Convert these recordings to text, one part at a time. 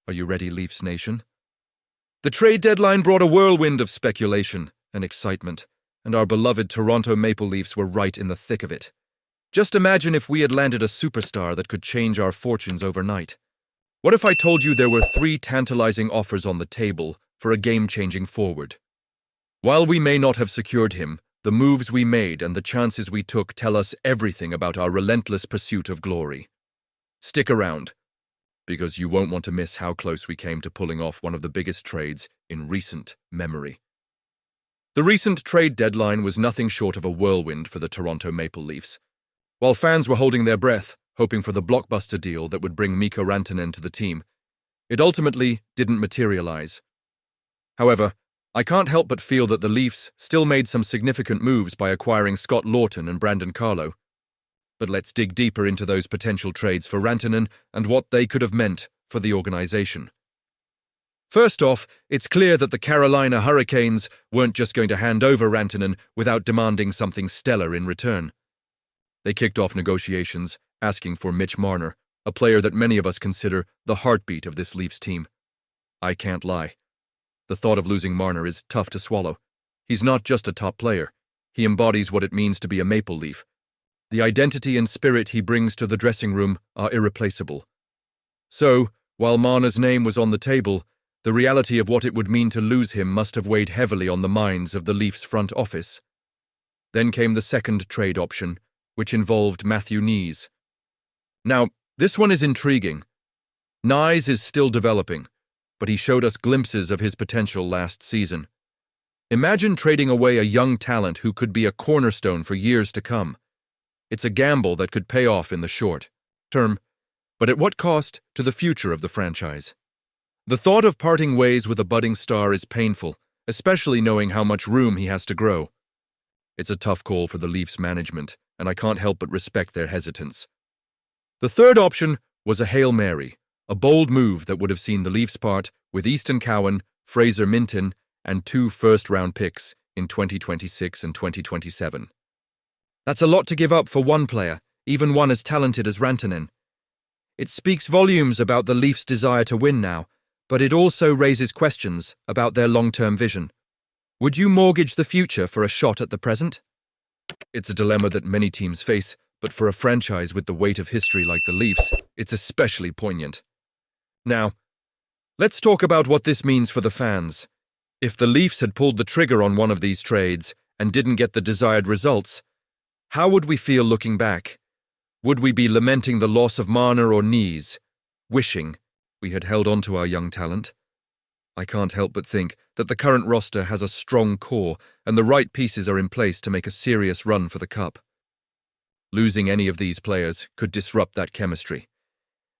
Are you ready, Leafs Nation? The trade deadline brought a whirlwind of speculation and excitement, and our beloved Toronto Maple Leafs were right in the thick of it. Just imagine if we had landed a superstar that could change our fortunes overnight. What if I told you there were 3 tantalizing offers on the table for a game-changing forward? While we may not have secured him, the moves we made and the chances we took tell us everything about our relentless pursuit of glory. Stick around, because you won't want to miss how close we came to pulling off one of the biggest trades in recent memory. The recent trade deadline was nothing short of a whirlwind for the Toronto Maple Leafs. While fans were holding their breath, hoping for the blockbuster deal that would bring Mikko Rantanen to the team, it ultimately didn't materialize. However, I can't help but feel that the Leafs still made some significant moves by acquiring Scott Laughton and Brandon Carlo. But let's dig deeper into those potential trades for Rantanen and what they could have meant for the organization. First off, it's clear that the Carolina Hurricanes weren't just going to hand over Rantanen without demanding something stellar in return. They kicked off negotiations, asking for Mitch Marner, a player that many of us consider the heartbeat of this Leafs team. I can't lie. The thought of losing Marner is tough to swallow. He's not just a top player. He embodies what it means to be a Maple Leaf. The identity and spirit he brings to the dressing room are irreplaceable. So, while Marner's name was on the table, the reality of what it would mean to lose him must have weighed heavily on the minds of the Leafs front office. Then came the second trade option, which involved Matthew Knies. Now, this one is intriguing. Knies is still developing, but he showed us glimpses of his potential last season. Imagine trading away a young talent who could be a cornerstone for years to come. It's a gamble that could pay off in the short term, but at what cost to the future of the franchise? The thought of parting ways with a budding star is painful, especially knowing how much room he has to grow. It's a tough call for the Leafs management, and I can't help but respect their hesitance. The third option was a Hail Mary, a bold move that would have seen the Leafs part with Easton Cowan, Fraser Minton, and 2 first-round picks in 2026 and 2027. That's a lot to give up for one player, even one as talented as Rantanen. It speaks volumes about the Leafs' desire to win now, but it also raises questions about their long-term vision. Would you mortgage the future for a shot at the present? It's a dilemma that many teams face, but for a franchise with the weight of history like the Leafs, it's especially poignant. Now, let's talk about what this means for the fans. If the Leafs had pulled the trigger on one of these trades and didn't get the desired results, how would we feel looking back? Would we be lamenting the loss of Marner or Knies, wishing we had held on to our young talent? I can't help but think that the current roster has a strong core and the right pieces are in place to make a serious run for the Cup. Losing any of these players could disrupt that chemistry.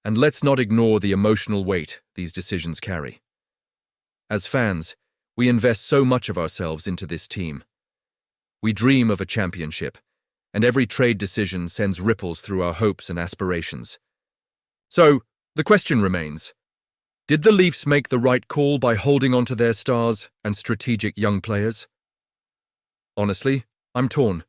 And let's not ignore the emotional weight these decisions carry. As fans, we invest so much of ourselves into this team. We dream of a championship, and every trade decision sends ripples through our hopes and aspirations. So, the question remains, did the Leafs make the right call by holding on to their stars and strategic young players? Honestly, I'm torn.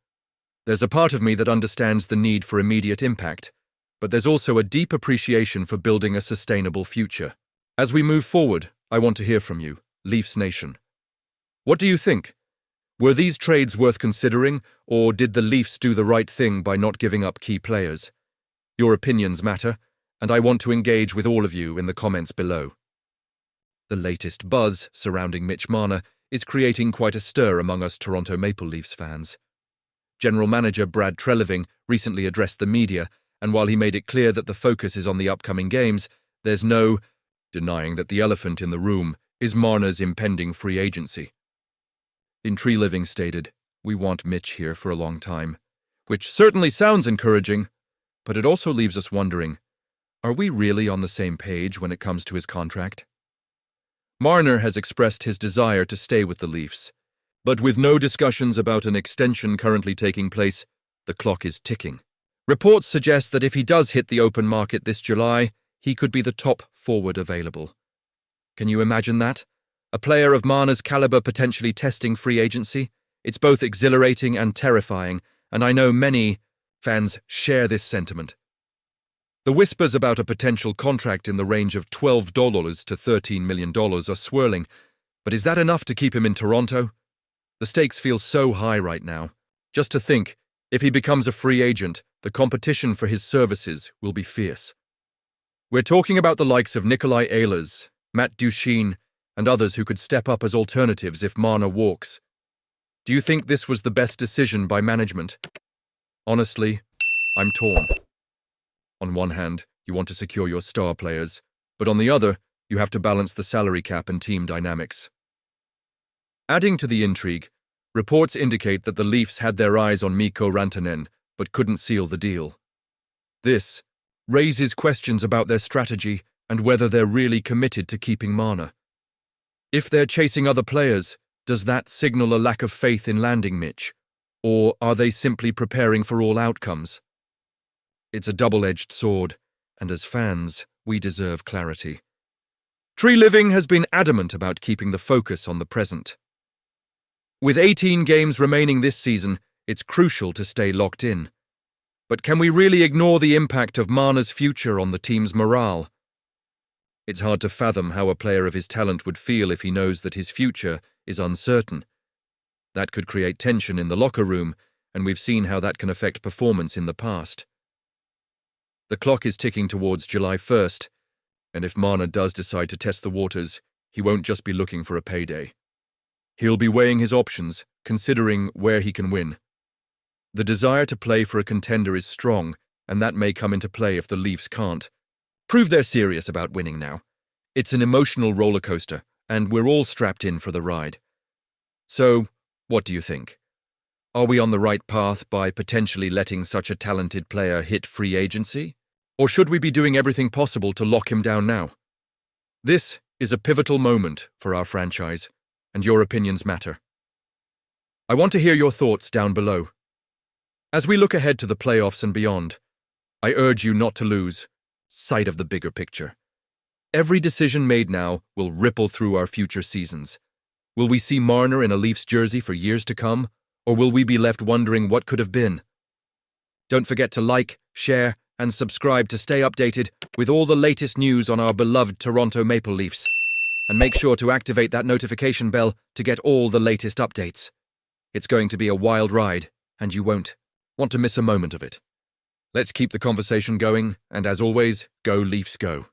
There's a part of me that understands the need for immediate impact, but there's also a deep appreciation for building a sustainable future. As we move forward, I want to hear from you, Leafs Nation. What do you think? Were these trades worth considering, or did the Leafs do the right thing by not giving up key players? Your opinions matter, and I want to engage with all of you in the comments below. The latest buzz surrounding Mitch Marner is creating quite a stir among us Toronto Maple Leafs fans. General Manager Brad Treliving recently addressed the media, and while he made it clear that the focus is on the upcoming games, there's no denying that the elephant in the room is Marner's impending free agency. Treliving stated, "We want Mitch here for a long time," which certainly sounds encouraging, but it also leaves us wondering, are we really on the same page when it comes to his contract? Marner has expressed his desire to stay with the Leafs, but with no discussions about an extension currently taking place, the clock is ticking. Reports suggest that if he does hit the open market this July, he could be the top forward available. Can you imagine that? A player of Marner's caliber potentially testing free agency? It's both exhilarating and terrifying, and I know many fans share this sentiment. The whispers about a potential contract in the range of $12 to $13 million are swirling, but is that enough to keep him in Toronto? The stakes feel so high right now. Just to think, if he becomes a free agent, the competition for his services will be fierce. We're talking about the likes of Nikolai Ehlers, Matt Duchene, and others who could step up as alternatives if Marner walks. Do you think this was the best decision by management? Honestly, I'm torn. On one hand, you want to secure your star players, but on the other, you have to balance the salary cap and team dynamics. Adding to the intrigue, reports indicate that the Leafs had their eyes on Mikko Rantanen but couldn't seal the deal. This raises questions about their strategy and whether they're really committed to keeping Marner. If they're chasing other players, does that signal a lack of faith in landing Mitch? Or are they simply preparing for all outcomes? It's a double-edged sword, and as fans, we deserve clarity. Tree Living has been adamant about keeping the focus on the present. With 18 games remaining this season, it's crucial to stay locked in. But can we really ignore the impact of Marner's future on the team's morale? It's hard to fathom how a player of his talent would feel if he knows that his future is uncertain. That could create tension in the locker room, and we've seen how that can affect performance in the past. The clock is ticking towards July 1st, and if Marner does decide to test the waters, he won't just be looking for a payday. He'll be weighing his options, considering where he can win. The desire to play for a contender is strong, and that may come into play if the Leafs can't prove they're serious about winning now. It's an emotional roller coaster, and we're all strapped in for the ride. So, what do you think? Are we on the right path by potentially letting such a talented player hit free agency? Or should we be doing everything possible to lock him down now? This is a pivotal moment for our franchise, and your opinions matter. I want to hear your thoughts down below. As we look ahead to the playoffs and beyond, I urge you not to lose sight of the bigger picture. Every decision made now will ripple through our future seasons. Will we see Marner in a Leafs jersey for years to come, or will we be left wondering what could have been? Don't forget to like, share, and subscribe to stay updated with all the latest news on our beloved Toronto Maple Leafs. And make sure to activate that notification bell to get all the latest updates. It's going to be a wild ride, and you won't want to miss a moment of it. Let's keep the conversation going, and as always, go Leafs go.